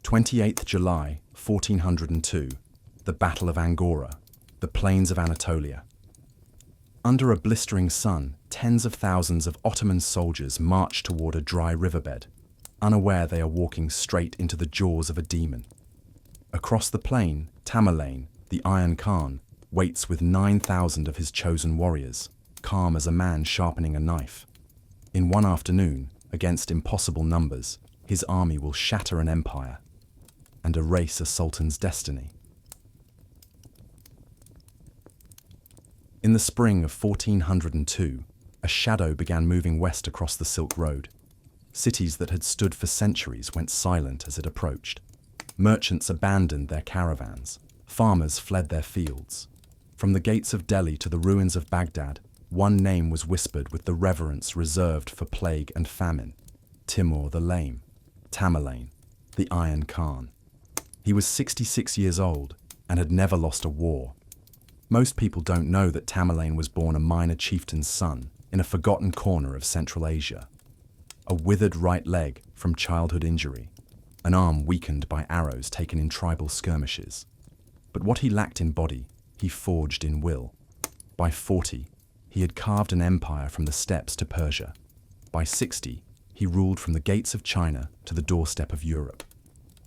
28th July 1402, the Battle of Angora, the plains of Anatolia. Under a blistering sun, tens of thousands of Ottoman soldiers march toward a dry riverbed, unaware they are walking straight into the jaws of a demon. Across the plain, Tamerlane, the Iron Khan, waits with 9,000 of his chosen warriors, calm as a man sharpening a knife. In one afternoon, against impossible numbers, his army will shatter an empire and erase a sultan's destiny. In the spring of 1402, a shadow began moving west across the Silk Road. Cities that had stood for centuries went silent as it approached. Merchants abandoned their caravans. Farmers fled their fields. From the gates of Delhi to the ruins of Baghdad, one name was whispered with the reverence reserved for plague and famine: Timur the Lame, Tamerlane, the Iron Khan. He was 66 years old and had never lost a war. Most people don't know that Tamerlane was born a minor chieftain's son in a forgotten corner of Central Asia. A withered right leg from childhood injury, an arm weakened by arrows taken in tribal skirmishes. But what he lacked in body, he forged in will. By 40, he had carved an empire from the steppes to Persia. By 60, he ruled from the gates of China to the doorstep of Europe.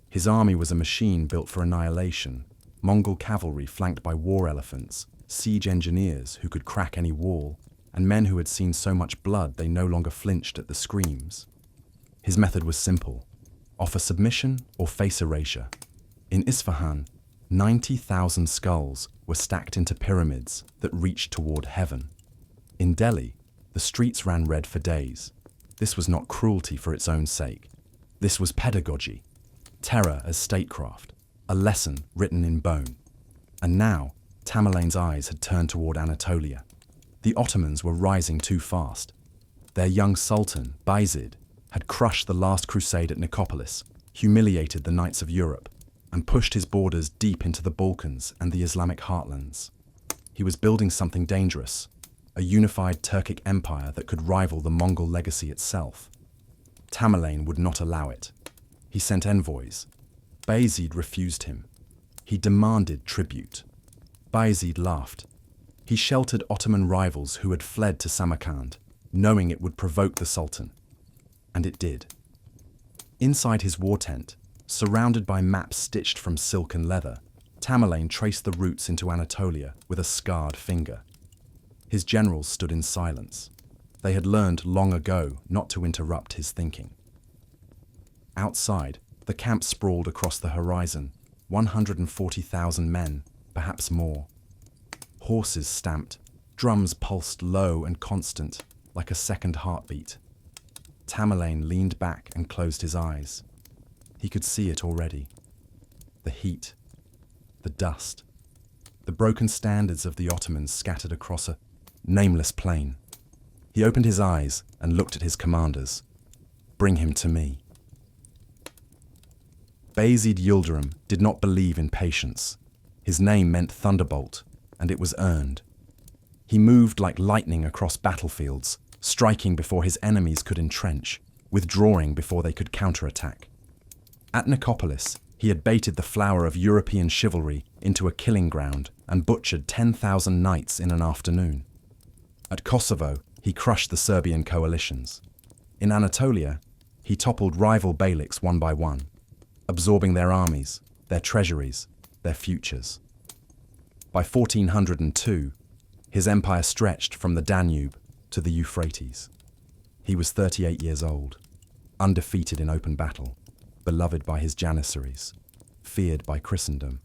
His army was a machine built for annihilation, Mongol cavalry flanked by war elephants, siege engineers who could crack any wall, and men who had seen so much blood they no longer flinched at the screams. His method was simple: offer submission or face erasure. In Isfahan, 90,000 skulls were stacked into pyramids that reached toward heaven. In Delhi, the streets ran red for days. This was not cruelty for its own sake. This was pedagogy, terror as statecraft, a lesson written in bone. And now, Tamerlane's eyes had turned toward Anatolia. The Ottomans were rising too fast. Their young Sultan, Bayezid, had crushed the last crusade at Nicopolis, humiliated the knights of Europe, and pushed his borders deep into the Balkans and the Islamic heartlands. He was building something dangerous, a unified Turkic empire that could rival the Mongol legacy itself. Tamerlane would not allow it. He sent envoys. Bayezid refused him. He demanded tribute. Bayezid laughed. He sheltered Ottoman rivals who had fled to Samarkand, knowing it would provoke the Sultan. And it did. Inside his war tent, surrounded by maps stitched from silk and leather, Tamerlane traced the routes into Anatolia with a scarred finger. His generals stood in silence. They had learned long ago not to interrupt his thinking. Outside, the camp sprawled across the horizon, 140,000 men, perhaps more. Horses stamped, drums pulsed low and constant, like a second heartbeat. Tamerlane leaned back and closed his eyes. He could see it already. The heat, the dust, the broken standards of the Ottomans scattered across a nameless plain. He opened his eyes and looked at his commanders. Bring him to me. Bayezid Yildirim did not believe in patience. His name meant Thunderbolt, and it was earned. He moved like lightning across battlefields, striking before his enemies could entrench, withdrawing before they could counterattack. At Nicopolis, he had baited the flower of European chivalry into a killing ground and butchered 10,000 knights in an afternoon. At Kosovo, he crushed the Serbian coalitions. In Anatolia, he toppled rival beyliks one by one, absorbing their armies, their treasuries, their futures. By 1402, his empire stretched from the Danube to the Euphrates. He was 38 years old, undefeated in open battle, beloved by his janissaries, feared by Christendom.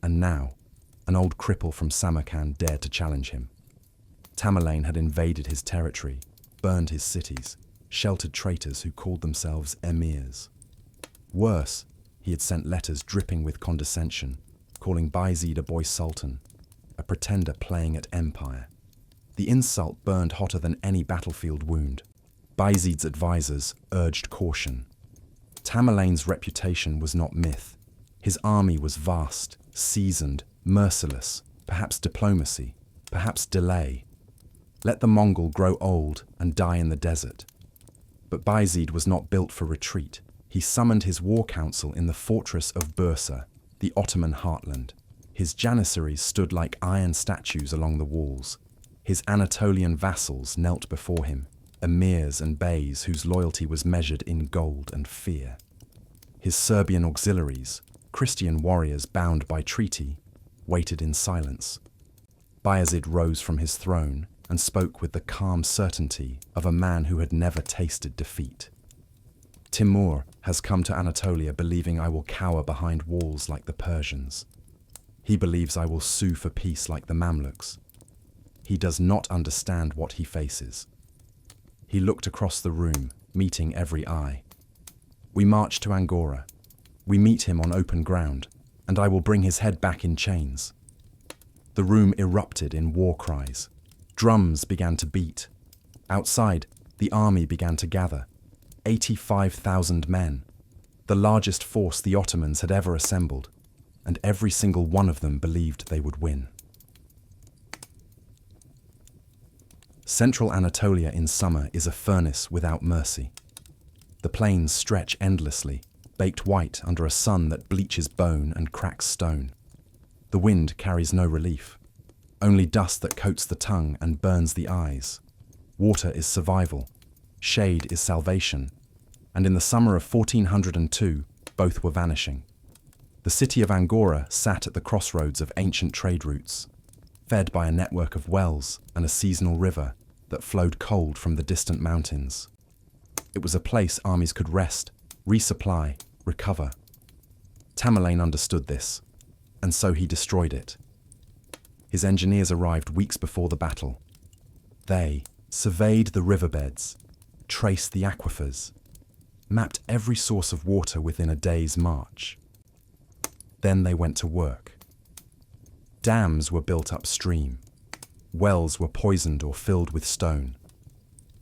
And now, an old cripple from Samarkand dared to challenge him. Tamerlane had invaded his territory, burned his cities, sheltered traitors who called themselves emirs. Worse, he had sent letters dripping with condescension, calling Bayezid a boy sultan, a pretender playing at empire. The insult burned hotter than any battlefield wound. Bayezid's advisors urged caution. Tamerlane's reputation was not myth. His army was vast, seasoned, merciless, perhaps diplomacy, perhaps delay. Let the Mongol grow old and die in the desert. But Bayezid was not built for retreat. He summoned his war council in the fortress of Bursa, the Ottoman heartland. His janissaries stood like iron statues along the walls. His Anatolian vassals knelt before him, emirs and beys whose loyalty was measured in gold and fear. His Serbian auxiliaries, Christian warriors bound by treaty, waited in silence. Bayezid rose from his throne and spoke with the calm certainty of a man who had never tasted defeat. Timur has come to Anatolia believing I will cower behind walls like the Persians. He believes I will sue for peace like the Mamluks. He does not understand what he faces. He looked across the room, meeting every eye. We march to Angora. We meet him on open ground, and I will bring his head back in chains. The room erupted in war cries. Drums began to beat. Outside, the army began to gather. 85,000 men, the largest force the Ottomans had ever assembled, and every single one of them believed they would win. Central Anatolia in summer is a furnace without mercy. The plains stretch endlessly, baked white under a sun that bleaches bone and cracks stone. The wind carries no relief, only dust that coats the tongue and burns the eyes. Water is survival, shade is salvation, and in the summer of 1402, both were vanishing. The city of Angora sat at the crossroads of ancient trade routes, fed by a network of wells and a seasonal river that flowed cold from the distant mountains. It was a place armies could rest, resupply, recover. Tamerlane understood this, and so he destroyed it. His engineers arrived weeks before the battle. They surveyed the riverbeds, traced the aquifers, mapped every source of water within a day's march. Then they went to work. Dams were built upstream. Wells were poisoned or filled with stone.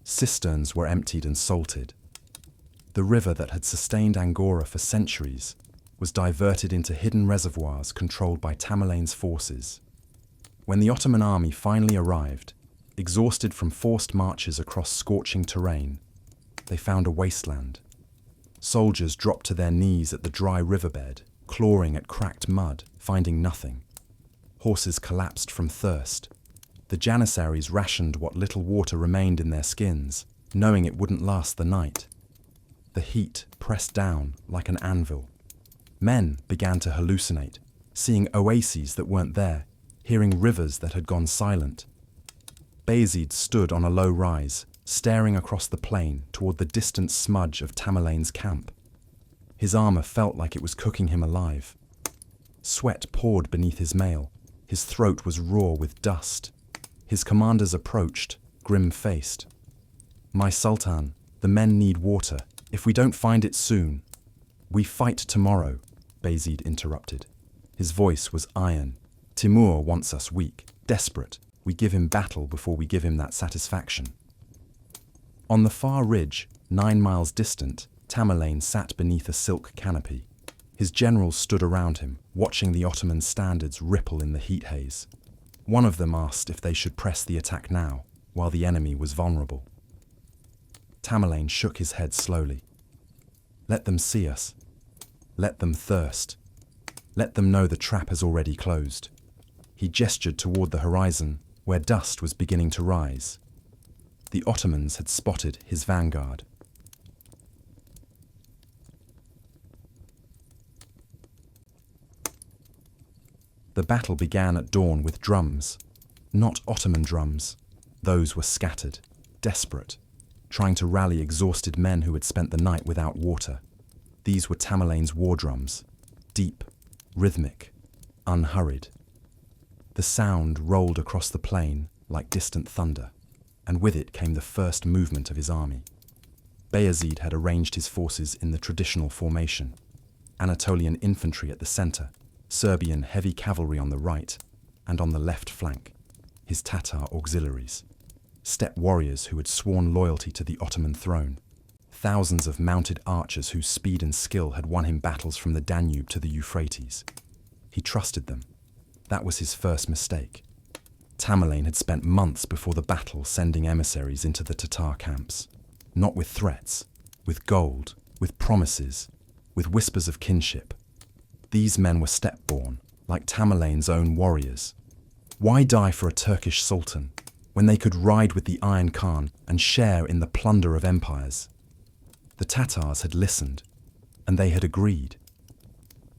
Cisterns were emptied and salted. The river that had sustained Angora for centuries was diverted into hidden reservoirs controlled by Tamerlane's forces. When the Ottoman army finally arrived, exhausted from forced marches across scorching terrain, they found a wasteland. Soldiers dropped to their knees at the dry riverbed, clawing at cracked mud, finding nothing. Horses collapsed from thirst. The janissaries rationed what little water remained in their skins, knowing it wouldn't last the night. The heat pressed down like an anvil. Men began to hallucinate, seeing oases that weren't there, hearing rivers that had gone silent. Bayezid stood on a low rise, staring across the plain toward the distant smudge of Tamerlane's camp. His armor felt like it was cooking him alive. Sweat poured beneath his mail. His throat was raw with dust. His commanders approached, grim-faced. "My Sultan, the men need water. If we don't find it soon..." "We fight tomorrow," Bayezid interrupted. His voice was iron. "Timur wants us weak, desperate. We give him battle before we give him that satisfaction." On the far ridge, 9 miles distant, Tamerlane sat beneath a silk canopy. His generals stood around him, watching the Ottoman standards ripple in the heat haze. One of them asked if they should press the attack now, while the enemy was vulnerable. Tamerlane shook his head slowly. "Let them see us. Let them thirst. Let them know the trap has already closed." He gestured toward the horizon, where dust was beginning to rise. The Ottomans had spotted his vanguard. The battle began at dawn with drums. Not Ottoman drums. Those were scattered, desperate, trying to rally exhausted men who had spent the night without water. These were Tamerlane's war drums, deep, rhythmic, unhurried. The sound rolled across the plain like distant thunder, and with it came the first movement of his army. Bayezid had arranged his forces in the traditional formation: Anatolian infantry at the center, Serbian heavy cavalry on the right, and on the left flank, his Tatar auxiliaries, steppe warriors who had sworn loyalty to the Ottoman throne, thousands of mounted archers whose speed and skill had won him battles from the Danube to the Euphrates. He trusted them. That was his first mistake. Tamerlane had spent months before the battle sending emissaries into the Tatar camps, not with threats, with gold, with promises, with whispers of kinship. These men were step-born, like Tamerlane's own warriors. Why die for a Turkish sultan when they could ride with the Iron Khan and share in the plunder of empires? The Tatars had listened, and they had agreed.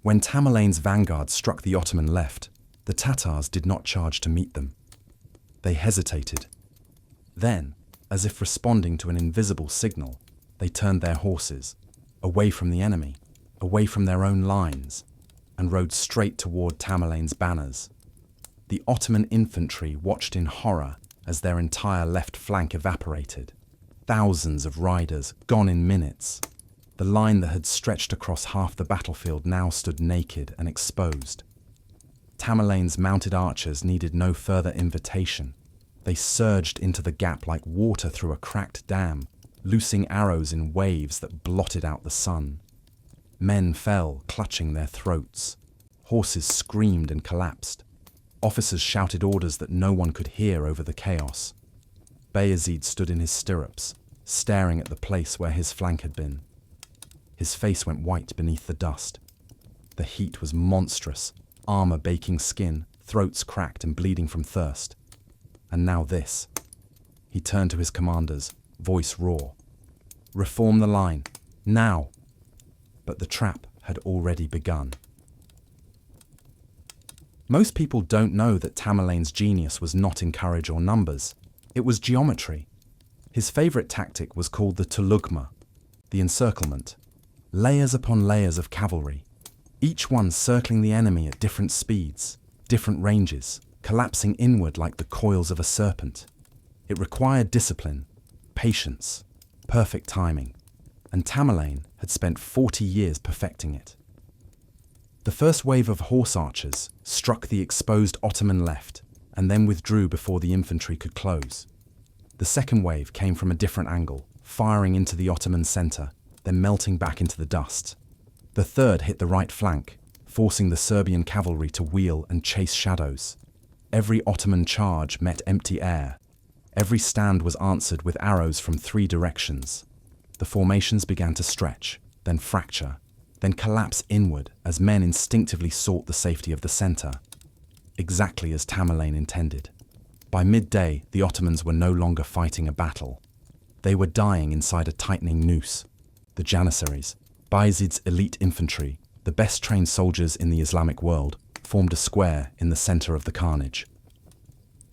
When Tamerlane's vanguard struck the Ottoman left, the Tatars did not charge to meet them. They hesitated. Then, as if responding to an invisible signal, they turned their horses, away from the enemy, away from their own lines, and rode straight toward Tamerlane's banners. The Ottoman infantry watched in horror as their entire left flank evaporated. Thousands of riders gone in minutes. The line that had stretched across half the battlefield now stood naked and exposed. Tamerlane's mounted archers needed no further invitation. They surged into the gap like water through a cracked dam, loosing arrows in waves that blotted out the sun. Men fell, clutching their throats. Horses screamed and collapsed. Officers shouted orders that no one could hear over the chaos. Bayezid stood in his stirrups, staring at the place where his flank had been. His face went white beneath the dust. The heat was monstrous, armor baking skin, throats cracked and bleeding from thirst. And now this. He turned to his commanders, voice raw. Reform the line, now! But the trap had already begun. Most people don't know that Tamerlane's genius was not in courage or numbers. It was geometry. His favorite tactic was called the tulughma, the encirclement. Layers upon layers of cavalry, each one circling the enemy at different speeds, different ranges, collapsing inward like the coils of a serpent. It required discipline, patience, perfect timing, and Tamerlane had spent 40 years perfecting it. The first wave of horse archers struck the exposed Ottoman left and then withdrew before the infantry could close. The second wave came from a different angle, firing into the Ottoman center, then melting back into the dust. The third hit the right flank, forcing the Serbian cavalry to wheel and chase shadows. Every Ottoman charge met empty air. Every stand was answered with arrows from 3 directions. The formations began to stretch, then fracture, then collapse inward as men instinctively sought the safety of the center. Exactly as Tamerlane intended. By midday, the Ottomans were no longer fighting a battle. They were dying inside a tightening noose. The Janissaries, Bayezid's elite infantry, the best trained soldiers in the Islamic world, formed a square in the center of the carnage.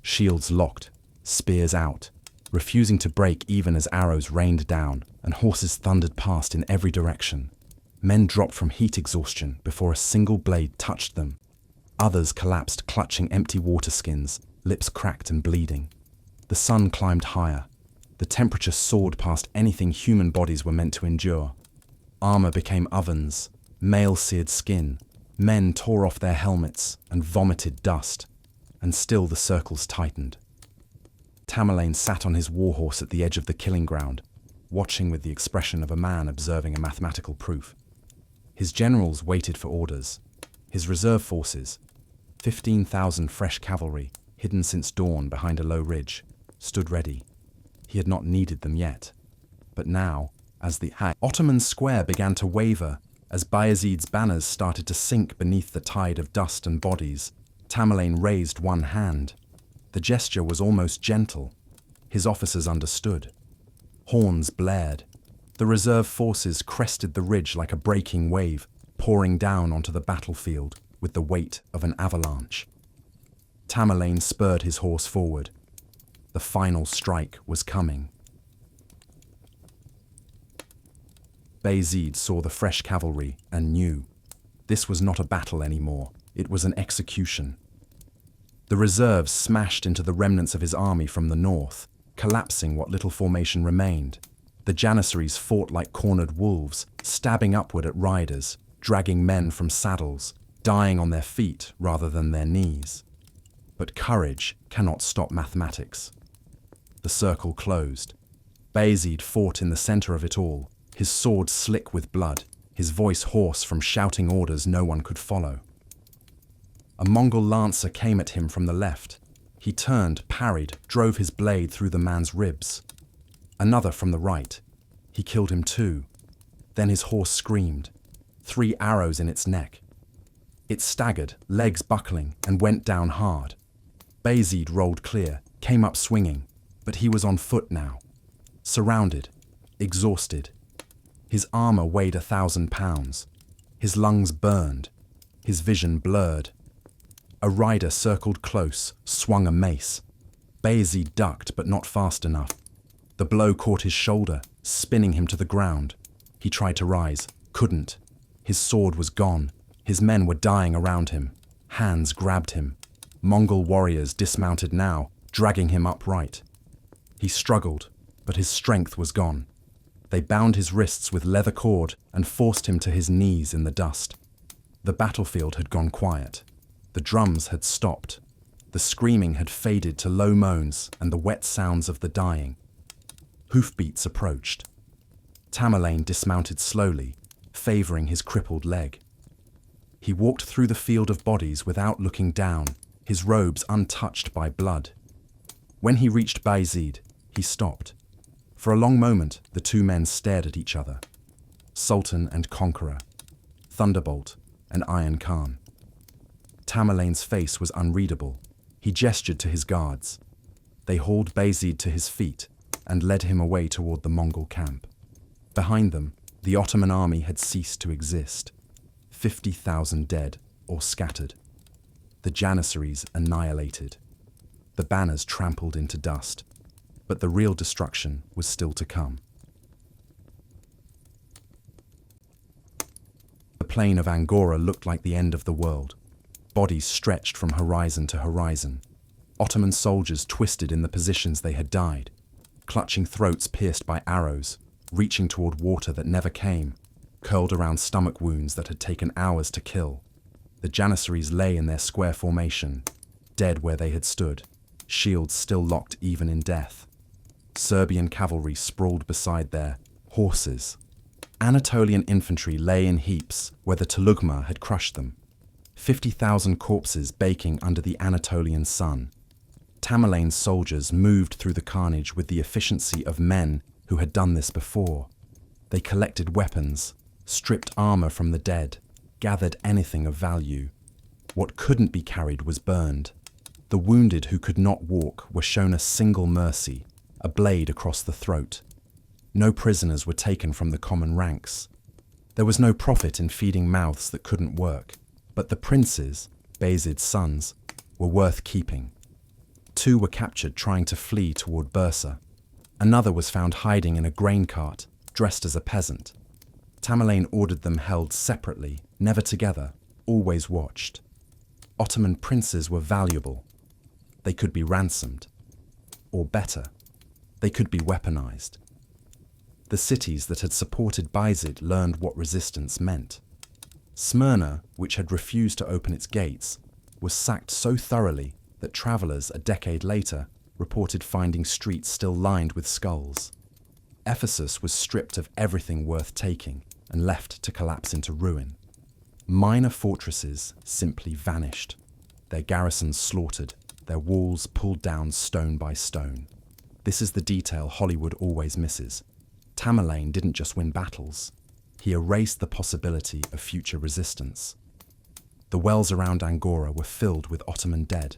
Shields locked, spears out, refusing to break even as arrows rained down and horses thundered past in every direction. Men dropped from heat exhaustion before a single blade touched them. Others collapsed clutching empty water skins, lips cracked and bleeding. The sun climbed higher. The temperature soared past anything human bodies were meant to endure. Armor became ovens, mail seared skin. Men tore off their helmets and vomited dust. And still the circles tightened. Tamerlane sat on his warhorse at the edge of the killing ground, watching with the expression of a man observing a mathematical proof. His generals waited for orders. His reserve forces, 15,000 fresh cavalry, hidden since dawn behind a low ridge, stood ready. He had not needed them yet. But now, as the Ottoman square began to waver, as Bayezid's banners started to sink beneath the tide of dust and bodies, Tamerlane raised one hand. The gesture was almost gentle. His officers understood. Horns blared. The reserve forces crested the ridge like a breaking wave, pouring down onto the battlefield with the weight of an avalanche. Tamerlane spurred his horse forward. The final strike was coming. Bayezid saw the fresh cavalry and knew. This was not a battle anymore. It was an execution. The reserves smashed into the remnants of his army from the north, collapsing what little formation remained. The Janissaries fought like cornered wolves, stabbing upward at riders, dragging men from saddles, dying on their feet rather than their knees. But courage cannot stop mathematics. The circle closed. Bayezid fought in the center of it all, his sword slick with blood, his voice hoarse from shouting orders no one could follow. A Mongol lancer came at him from the left. He turned, parried, drove his blade through the man's ribs. Another from the right. He killed him too. Then his horse screamed, 3 arrows in its neck. It staggered, legs buckling, and went down hard. Bayezid rolled clear, came up swinging, but he was on foot now. Surrounded, exhausted. His armor weighed 1,000 pounds. His lungs burned, his vision blurred. A rider circled close, swung a mace. Bayezid ducked, but not fast enough. The blow caught his shoulder, spinning him to the ground. He tried to rise, couldn't. His sword was gone. His men were dying around him. Hands grabbed him. Mongol warriors dismounted now, dragging him upright. He struggled, but his strength was gone. They bound his wrists with leather cord and forced him to his knees in the dust. The battlefield had gone quiet. The drums had stopped. The screaming had faded to low moans and the wet sounds of the dying. Hoofbeats approached. Tamerlane dismounted slowly, favoring his crippled leg. He walked through the field of bodies without looking down, his robes untouched by blood. When he reached Bayezid, he stopped. For a long moment, the two men stared at each other. Sultan and Conqueror, Thunderbolt and Iron Khan. Tamerlane's face was unreadable. He gestured to his guards. They hauled Bayezid to his feet and led him away toward the Mongol camp. Behind them, the Ottoman army had ceased to exist. 50,000 dead or scattered. The Janissaries annihilated. The banners trampled into dust. But the real destruction was still to come. The plain of Angora looked like the end of the world. Bodies stretched from horizon to horizon. Ottoman soldiers twisted in the positions they had died, clutching throats pierced by arrows, reaching toward water that never came, curled around stomach wounds that had taken hours to kill. The Janissaries lay in their square formation, dead where they had stood, shields still locked even in death. Serbian cavalry sprawled beside their horses. Anatolian infantry lay in heaps where the tulughma had crushed them. 50,000 corpses baking under the Anatolian sun. Tamerlane's soldiers moved through the carnage with the efficiency of men who had done this before. They collected weapons, stripped armor from the dead, gathered anything of value. What couldn't be carried was burned. The wounded who could not walk were shown a single mercy, a blade across the throat. No prisoners were taken from the common ranks. There was no profit in feeding mouths that couldn't work, but the princes, Bayezid's sons, were worth keeping. 2 were captured trying to flee toward Bursa. Another was found hiding in a grain cart, dressed as a peasant. Tamerlane ordered them held separately, never together, always watched. Ottoman princes were valuable. They could be ransomed. Or better, they could be weaponized. The cities that had supported Bayezid learned what resistance meant. Smyrna, which had refused to open its gates, was sacked so thoroughly that travelers a decade later reported finding streets still lined with skulls. Ephesus was stripped of everything worth taking and left to collapse into ruin. Minor fortresses simply vanished, their garrisons slaughtered, their walls pulled down stone by stone. This is the detail Hollywood always misses. Tamerlane didn't just win battles, he erased the possibility of future resistance. The wells around Angora were filled with Ottoman dead,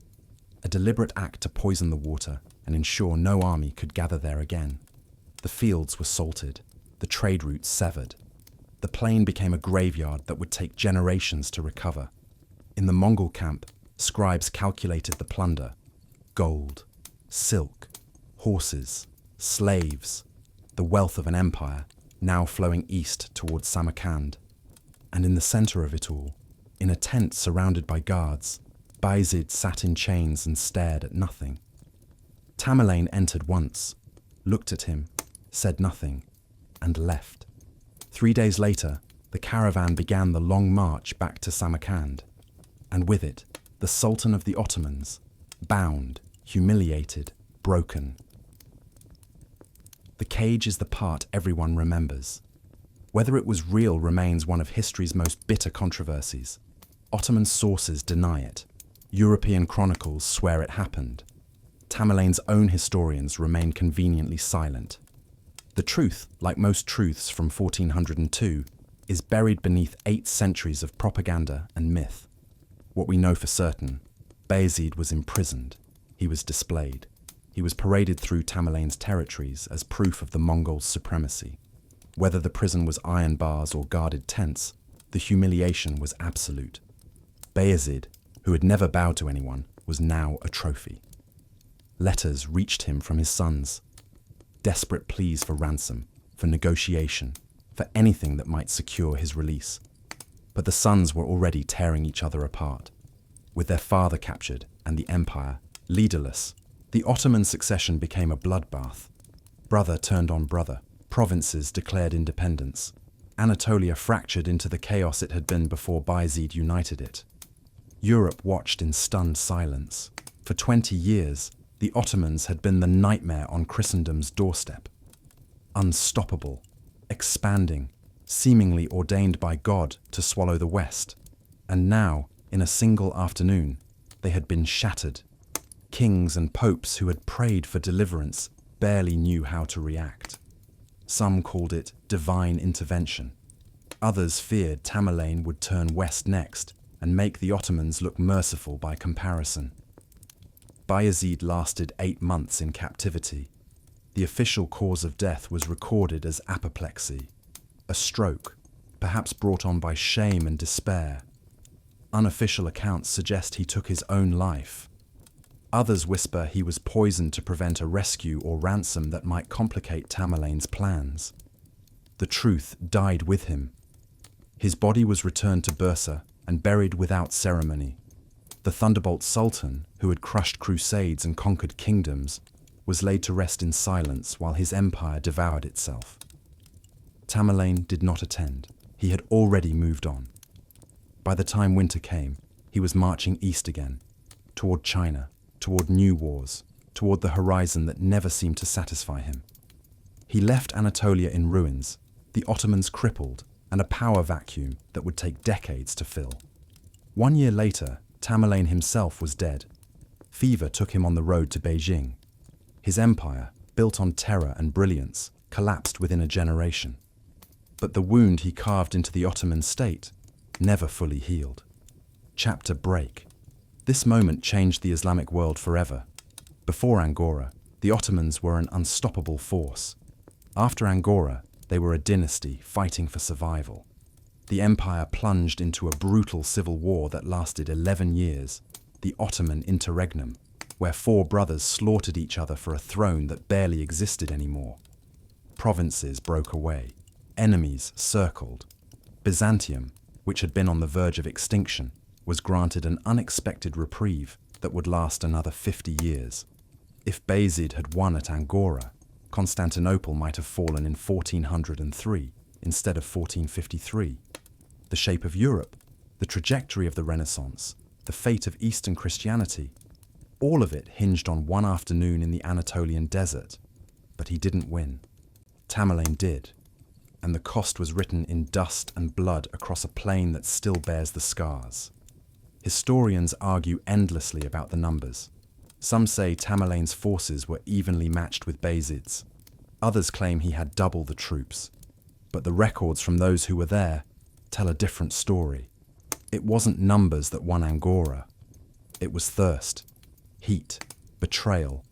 a deliberate act to poison the water and ensure no army could gather there again. The fields were salted, the trade routes severed. The plain became a graveyard that would take generations to recover. In the Mongol camp, scribes calculated the plunder: gold, silk, horses, slaves, the wealth of an empire now flowing east towards Samarkand. And in the center of it all, in a tent surrounded by guards, Bayezid sat in chains and stared at nothing. Tamerlane entered once, looked at him, said nothing, and left. 3 days later, the caravan began the long march back to Samarkand, and with it, the Sultan of the Ottomans, bound, humiliated, broken. The cage is the part everyone remembers. Whether it was real remains one of history's most bitter controversies. Ottoman sources deny it. European chronicles swear it happened. Tamerlane's own historians remain conveniently silent. The truth, like most truths from 1402, is buried beneath 8 centuries of propaganda and myth. What we know for certain: Bayezid was imprisoned, he was displayed, he was paraded through Tamerlane's territories as proof of the Mongols' supremacy. Whether the prison was iron bars or guarded tents, the humiliation was absolute. Bayezid, who had never bowed to anyone, was now a trophy. Letters reached him from his sons, desperate pleas for ransom, for negotiation, for anything that might secure his release. But the sons were already tearing each other apart. With their father captured and the empire leaderless, the Ottoman succession became a bloodbath. Brother turned on brother, provinces declared independence. Anatolia fractured into the chaos it had been before Bayezid united it. Europe watched in stunned silence. For 20 years, the Ottomans had been the nightmare on Christendom's doorstep. Unstoppable, expanding, seemingly ordained by God to swallow the West. And now, in a single afternoon, they had been shattered. Kings and popes who had prayed for deliverance barely knew how to react. Some called it divine intervention. Others feared Tamerlane would turn west next and make the Ottomans look merciful by comparison. Bayezid lasted 8 months in captivity. The official cause of death was recorded as apoplexy, a stroke, perhaps brought on by shame and despair. Unofficial accounts suggest he took his own life. Others whisper he was poisoned to prevent a rescue or ransom that might complicate Tamerlane's plans. The truth died with him. His body was returned to Bursa and buried without ceremony. The Thunderbolt Sultan, who had crushed crusades and conquered kingdoms, was laid to rest in silence while his empire devoured itself. Tamerlane did not attend. He had already moved on. By the time winter came, he was marching east again, toward China, toward new wars, toward the horizon that never seemed to satisfy him. He left Anatolia in ruins, the Ottomans crippled, and a power vacuum that would take decades to fill. 1 year later, Tamerlane himself was dead. Fever took him on the road to Beijing. His empire, built on terror and brilliance, collapsed within a generation. But the wound he carved into the Ottoman state never fully healed. Chapter break. This moment changed the Islamic world forever. Before Angora, the Ottomans were an unstoppable force. After Angora, they were a dynasty fighting for survival. The empire plunged into a brutal civil war that lasted 11 years, the Ottoman interregnum, where 4 brothers slaughtered each other for a throne that barely existed anymore. Provinces broke away. Enemies circled. Byzantium, which had been on the verge of extinction, was granted an unexpected reprieve that would last another 50 years. If Bayezid had won at Angora, Constantinople might have fallen in 1403 instead of 1453. The shape of Europe, the trajectory of the Renaissance, the fate of Eastern Christianity, all of it hinged on one afternoon in the Anatolian desert. But he didn't win. Tamerlane did, and the cost was written in dust and blood across a plain that still bears the scars. Historians argue endlessly about the numbers. Some say Tamerlane's forces were evenly matched with Bayezid's. Others claim he had double the troops. But the records from those who were there tell a different story. It wasn't numbers that won Angora. It was thirst, heat, betrayal,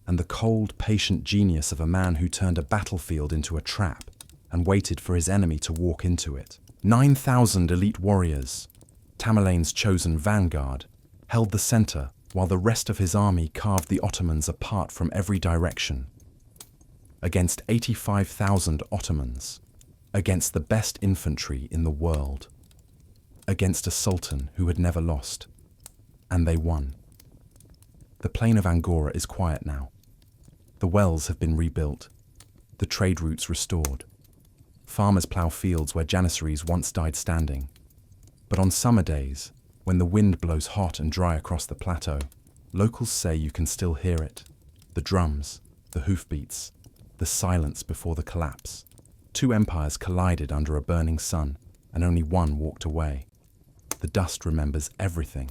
and the cold, patient genius of a man who turned a battlefield into a trap and waited for his enemy to walk into it. 9,000 elite warriors, Tamerlane's chosen vanguard, held the center while the rest of his army carved the Ottomans apart from every direction. Against 85,000 Ottomans, against the best infantry in the world, against a sultan who had never lost. And they won. The plain of Angora is quiet now. The wells have been rebuilt, the trade routes restored. Farmers plough fields where janissaries once died standing. But on summer days, when the wind blows hot and dry across the plateau, locals say you can still hear it. The drums, the hoofbeats, the silence before the collapse. 2 empires collided under a burning sun, and only one walked away. The dust remembers everything,